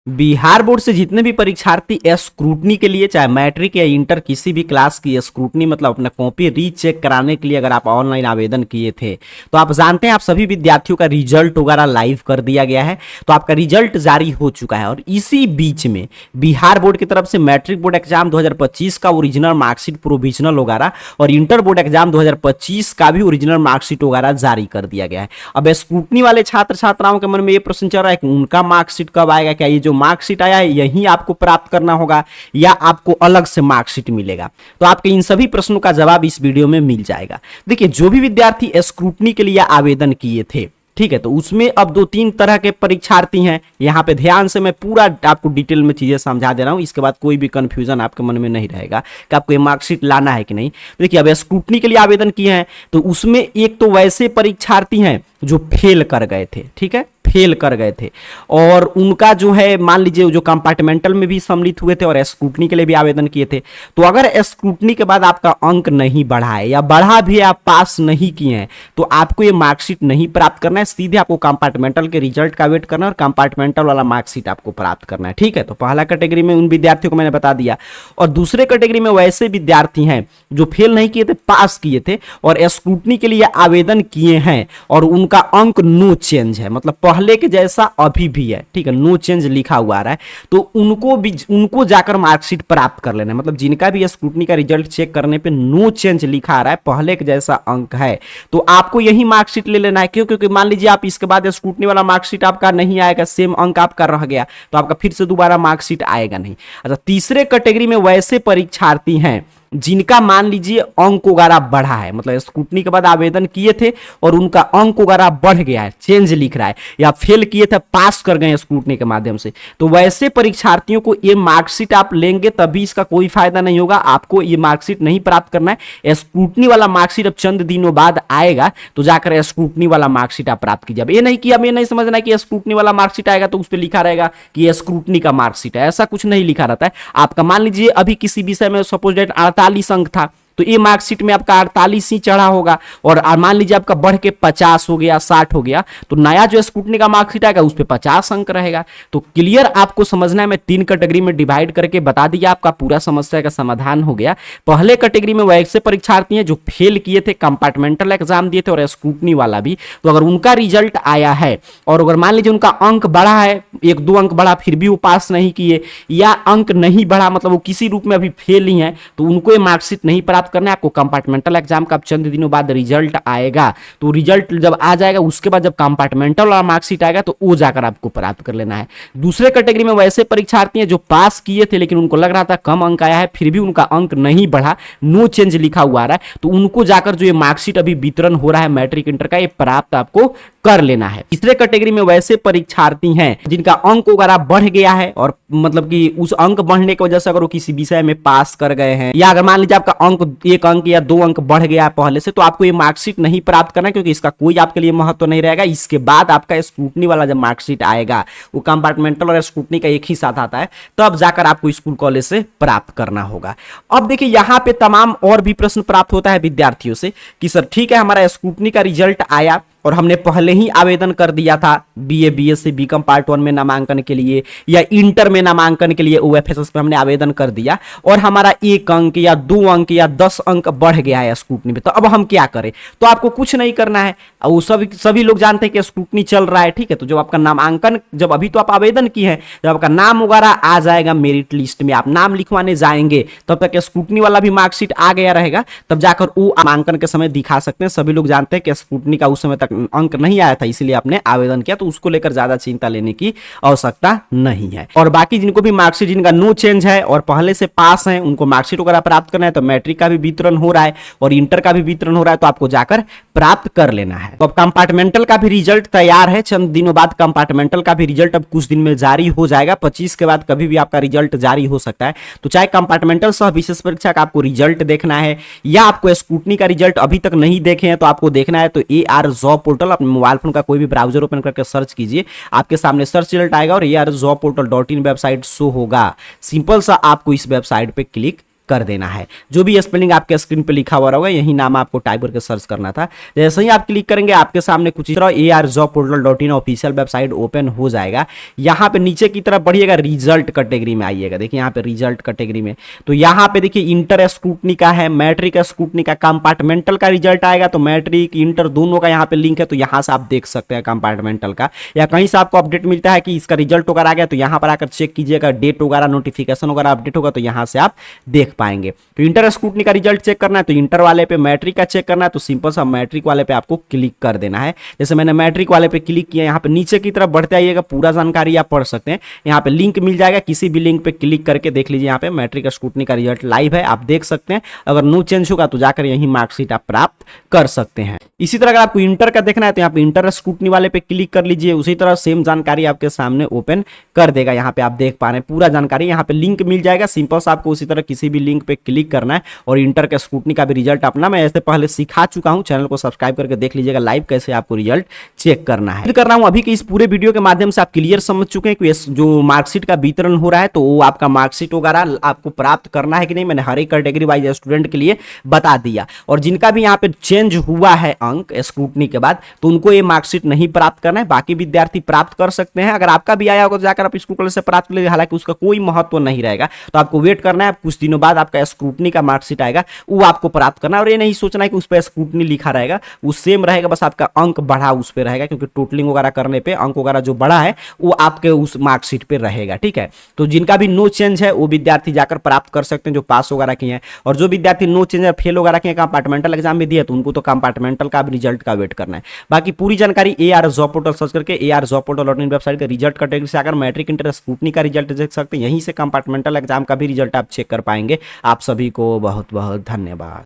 Bihar board से जितने भी परीक्षार्थी स्क्रूटनी के लिए, चाहे मैट्रिक या इंटर किसी भी क्लास की स्क्रूटनी मतलब अपना कॉपी रीचेक कराने के लिए अगर आप ऑनलाइन आवेदन किए थे, तो आप जानते हैं आप सभी विद्यार्थियों का रिजल्ट वगैरह लाइव कर दिया गया है। तो आपका रिजल्ट जारी हो चुका है और इसी बीच में बिहार बोर्ड की तरफ से मैट्रिक बोर्ड एग्जाम 2025 का ओरिजिनल मार्कशीट प्रोविजनल वगैरह और इंटर बोर्ड एग्जाम 2025 का भी ओरिजिनल मार्कशीट वगैरह जारी कर दिया गया है। अब स्क्रूटनी वाले छात्र छात्राओं के मन में ये प्रश्न चल रहा है कि उनका मार्कशीट कब आएगा, क्या ये जो मार्कशीट आया है यही आपको प्राप्त करना होगा या आपको अलग से मार्कशीट मिलेगा। तो आपके इन सभी प्रश्नों का जवाब इस वीडियो में मिल जाएगा। देखिए, जो भी विद्यार्थी स्क्रूटनी के लिए आवेदन किए थे, ठीक है, तो उसमें अब 2-3 तरह के परीक्षार्थी हैं। यहां पे ध्यान से मैं पूरा आपको डिटेल में चीजें समझा दे रहा हूं, इसके बाद कोई भी कंफ्यूजन आपके मन में नहीं रहेगा कि आपको ये मार्कशीट लाना है कि नहीं। देखिए, अब स्क्रूटनी के लिए आवेदन किए हैं तो उसमें एक तो वैसे परीक्षार्थी हैं जो फेल कर गए थे, ठीक है, फेल कर गए थे और उनका जो है मान लीजिए जो कंपार्टमेंटल में भी सम्मिलित हुए थे और स्क्रूटनी के लिए भी आवेदन किए थे, तो अगर स्क्रूटनी के बाद आपका अंक नहीं बढ़ा है या बढ़ा भी आप पास नहीं किए हैं तो आपको ये मार्कशीट नहीं प्राप्त करना है। सीधे आपको कंपार्टमेंटल के रिजल्ट का वेट करना है और कंपार्टमेंटल वाला मार्कशीट आपको प्राप्त करना है, ठीक है। तो पहला कैटेगरी में उन विद्यार्थियों को मैंने बता दिया और दूसरे कैटेगरी में वैसे विद्यार्थी हैं जो फेल नहीं किए थे, पास किए थे और स्क्रूटनी के लिए आवेदन किए हैं और उनका अंक नो चेंज है, मतलब पहले के जैसा अभी भी है, ठीक है, नो चेंज लिखा हुआ आ रहा है। तो उनको जाकर मार्कशीट प्राप्त कर लेना है। मतलब जिनका भी स्क्रूटनी का रिजल्ट चेक करने पे नो चेंज लिखा आ रहा है, पहले के जैसा अंक है, तो आपको यही मार्कशीट ले लेना है। क्यों? क्योंकि मान लीजिए आप इसके बाद स्क्रूटनी वाला मार्कशीट आपका नहीं आएगा, सेम अंक आपका रह गया, तो आपका फिर से दोबारा मार्कशीट आएगा नहीं। अच्छा, तीसरे कैटेगरी में वैसे परीक्षार्थी हैं जिनका मान लीजिए अंक वगैरह बढ़ा है, मतलब स्क्रूटनी के बाद आवेदन किए थे और उनका अंक वगैरह बढ़ गया है, चेंज लिख रहा है, या फेल किए थे पास कर गए स्क्रूटनी के माध्यम से, तो वैसे परीक्षार्थियों को ये मार्कशीट आप लेंगे तभी इसका कोई फायदा नहीं होगा। आपको ये मार्कशीट नहीं प्राप्त करना है। स्क्रूटनी वाला मार्कशीट अब चंद दिनों बाद आएगा तो जाकर स्क्रूटनी वाला मार्कशीट आप प्राप्त कीजिए। अब ये नहीं कि अब ये नहीं समझना कि स्क्रूटनी वाला मार्कशीट आएगा तो उस पर लिखा रहेगा कि ये स्क्रूटनी का मार्कशीट है, ऐसा कुछ नहीं लिखा रहता है। आपका मान लीजिए अभी किसी विषय में सपोज डेट 48 अंक था तो ये मार्कशीट में आपका 48 ही चढ़ा होगा और मान लीजिए आपका बढ़ के 50 हो गया, 60 हो गया, तो नया जो स्क्रूटनी का मार्कशीट आएगा उस पे 50 अंक रहेगा। तो क्लियर आपको समझना है, मैं 3 कैटेगरी में डिवाइड करके बता दिया, आपका पूरा समस्या का समाधान हो गया। पहले कैटेगरी में वैसे परीक्षार्थी हैं जो फेल किए थे, कंपार्टमेंटल एग्जाम दिए थे और स्क्रूटनी वाला भी, तो अगर उनका रिजल्ट आया है और अगर मान लीजिए उनका अंक बढ़ा है, 1-2 अंक बढ़ा, फिर भी वो पास नहीं किए, या अंक नहीं बढ़ा मतलब वो किसी रूप में अभी फेल ही है, तो उनको ये मार्कशीट नहीं प्राप्त करना है। आपको कंपार्टमेंटल एग्जाम का चंद दिनों बाद रिजल्ट आएगा, तो रिजल्ट जब आ जाएगा उसके बाद जब कंपार्टमेंटल वाला मार्कशीट आएगा तो वो जाकर आपको प्राप्त कर लेना है। दूसरे कैटेगरी में वैसे परीक्षार्थी हैं जो पास किए थे लेकिन उनको लग रहा था कम अंक आया है, फिर भी उनका अंक नहीं बढ़ा, नो चेंज लिखा हुआ आ रहा है, तो उनको जाकर जो ये मार्कशीट अभी वितरण हो रहा है मैट्रिक इंटर का, ये प्राप्त आपको कर लेना है। तीसरे कैटेगरी में वैसे परीक्षार्थी हैं जिनका अंक वगैरह बढ़ गया है और मतलब कि उस अंक बढ़ने की वजह से अगर वो किसी विषय में पास कर गए हैं, या अगर मान लीजिए आपका अंक 1 अंक या 2 अंक बढ़ गया है पहले से, तो आपको ये मार्कशीट नहीं प्राप्त करना है क्योंकि इसका कोई आपके लिए महत्व नहीं रहेगा। इसके बाद आपका स्क्रूटनी वाला जब मार्कशीट आएगा, वो कंपार्टमेंटल और स्क्रूटनी का एक ही साथ आता है, तब जाकर आपको स्कूल कॉलेज से प्राप्त करना होगा। अब देखिए, यहां पे तमाम और भी प्रश्न प्राप्त होता है विद्यार्थियों से कि सर ठीक है, हमारा स्क्रूटनी का रिजल्ट आया और हमने पहले ही आवेदन कर दिया था बीए, बीएससी, बीकॉम पार्ट 1 में नामांकन के लिए या इंटर में नामांकन के लिए, ओएफएसएस में हमने आवेदन कर दिया और हमारा 1 अंक या 2 अंक या 10 अंक बढ़ गया है स्क्रूटनी में, तो अब हम क्या करें? तो आपको कुछ नहीं करना है। वो सभी लोग जानते हैं कि स्क्रूटनी चल रहा है, ठीक है, तो जब आपका नामांकन, जब अभी तो आप आवेदन की है, जब आपका नाम वगैरह आ जाएगा मेरिट लिस्ट में, आप नाम लिखवाने जाएंगे, तब तक स्क्रूटनी वाला भी मार्कशीट आ गया रहेगा, तब जाकर वो नामांकन के समय दिखा सकते हैं। सभी लोग जानते हैं कि स्क्रूटनी का उस समय तक अंक नहीं आया था, इसीलिए आपने आवेदन किया, तो उसको लेकर ज्यादा चिंता लेने की आवश्यकता नहीं है। और बाकी जिनको भी मार्कशीट, जिनका नो चेंज है और पहले से पास हैं, उनको मार्कशीट वगैरह प्राप्त करना है, तो मैट्रिक का भी वितरण हो रहा है और इंटर का भी वितरण हो रहा है, तो आपको जाकर प्राप्त कर लेना है। तो अब कंपार्टमेंटल का भी रिजल्ट तैयार है, चंद दिनों बाद कंपार्टमेंटल का भी रिजल्ट अब कुछ दिन में जारी हो जाएगा। 25 के बाद कभी भी आपका रिजल्ट जारी हो सकता है। तो चाहे कंपार्टमेंटल सह विशेष परीक्षा का आपको रिजल्ट देखना है या आपको स्क्रूटनी का रिजल्ट अभी तक नहीं देखे हैं तो आपको देखना है, तो AR जॉब पोर्टल, अपने मोबाइल फोन का कोई भी ब्राउजर ओपन करके सर्च कीजिए, आपके सामने सर्च रिजल्ट आएगा और AR job portal .in website show होगा। सिंपल सा आपको इस वेबसाइट पे क्लिक कर देना है। जो भी स्पेलिंग आपके स्क्रीन पे लिखा हुआ होगा यही नाम आपको टाइप करके सर्च करना था। जैसे ही आप क्लिक करेंगे आपके सामने कुछ इस तरह ARJobPortal.in ऑफिशियल वेबसाइट ओपन हो जाएगा। यहाँ पे नीचे की तरफ बढ़िएगा, रिजल्ट कैटेगरी में आइएगा। देखिए यहाँ पे रिजल्ट कैटेगरी में तो यहाँ पे देखिए इंटर स्क्रूटनी का है, मैट्रिक स्क्रूटनी का, कंपार्टमेंटल का रिजल्ट आएगा। तो मैट्रिक इंटर दोनों का यहाँ पे लिंक है, तो यहाँ से आप देख सकते हैं कंपार्टमेंटल का, या कहीं से आपको अपडेट मिलता है कि इसका रिजल्ट वगैरह आ गया तो यहाँ पर आकर चेक कीजिएगा, डेट वगैरह नोटिफिकेशन वगैरह अपडेट होगा तो यहाँ से आप देख पाएंगे। तो इंटर स्क्रूटनी का रिजल्ट चेक करना है तो इंटर वाले पे, मैट्रिक का चेक करना है तो सिंपल सा मैट्रिक वाले पे आपको क्लिक कर देना है। जैसे मैंने मैट्रिक वाले पे क्लिक किया, यहाँ पे नीचे की तरफ बढ़ते आइएगा, पूरा जानकारी आप पढ़ सकते हैं। यहाँ पे लिंक मिल जाएगा, किसी भी लिंक पे क्लिक करके देख लीजिए। यहाँ पे मैट्रिक स्क्रूटनी का रिजल्ट लाइव है, आप देख सकते हैं। अगर नो चेंज होगा तो जाकर यही मार्कशीट आप प्राप्त कर सकते हैं। इसी तरह अगर आपको इंटर का देखना है तो यहाँ पे इंटर स्क्रूटनी वाले पे क्लिक कर लीजिए। उसी तरह सेम जानकारी आपके सामने ओपन कर देगा। यहाँ पे आप देख पा रहे हैं पूरा जानकारी, यहाँ पे लिंक मिल जाएगा। सिंपल से आपको उसी तरह किसी भी लिंक पे क्लिक करना है और इंटर के स्क्रूटनी का भी रिजल्ट अपना मैं ऐसे पहले सिखा चुका हूँ। चैनल को सब्सक्राइब करके देख लीजिएगा लाइव कैसे आपको रिजल्ट चेक करना है। कर रहा हूँ अभी के इस पूरे वीडियो के माध्यम से आप क्लियर समझ चुके हैं कि जो मार्कशीट का वितरण हो रहा है तो वो आपका मार्कशीट वगैरह आपको प्राप्त करना है कि नहीं, मैंने हर एक कैटेगरी वाइज स्टूडेंट के लिए बता दिया। और जिनका भी यहाँ पे चेंज हुआ है अंक स्क्रूटनी के बाद तो उनको ये मार्कशीट नहीं प्राप्त करना है, बाकी विद्यार्थी प्राप्त कर सकते हैं। अगर आपका भी आया होगा तो जाकर आप स्कूल से प्राप्त कर लीजिए, हालांकि उसका कोई महत्व नहीं रहेगा। तो आपको वेट करना है, कुछ दिनों बाद आपका स्क्रूटनी का मार्कशीट आएगा वो आपको प्राप्त करना है। और ये नहीं सोचना है कि उस पर स्क्रूटनी लिखा रहेगा, वो सेम रहेगा, बस आपका अंक बढ़ा उस पर रहेगा, क्योंकि टोटलिंग वगैरह करने पे अंक वगैरह जो बढ़ा है वो आपके उस मार्कशीट पे रहेगा। ठीक है, तो जिनका भी नो चेंज है वो विद्यार्थी जाकर प्राप्त कर सकते हैं जो पास वगैरह किए हैं। और जो विद्यार्थी नो चेंज है, फेल वगैरह किए, कंपार्टमेंटल एग्जाम भी दिए तो उनको तो कंपार्टमेंटल का रिजल्ट का वेट करना है। बाकी पूरी जानकारी ARJobPortal सर्च करके ARJobPortal.in वेबसाइट के रिजल्ट कैटेगरी से आकर मैट्रिक इंटर स्क्रूटनी का रिजल्ट देख सकते हैं। यहीं से कंपार्टमेंटल एग्जाम का भी रिजल्ट आप चेक कर पाएंगे। आप सभी को बहुत बहुत धन्यवाद।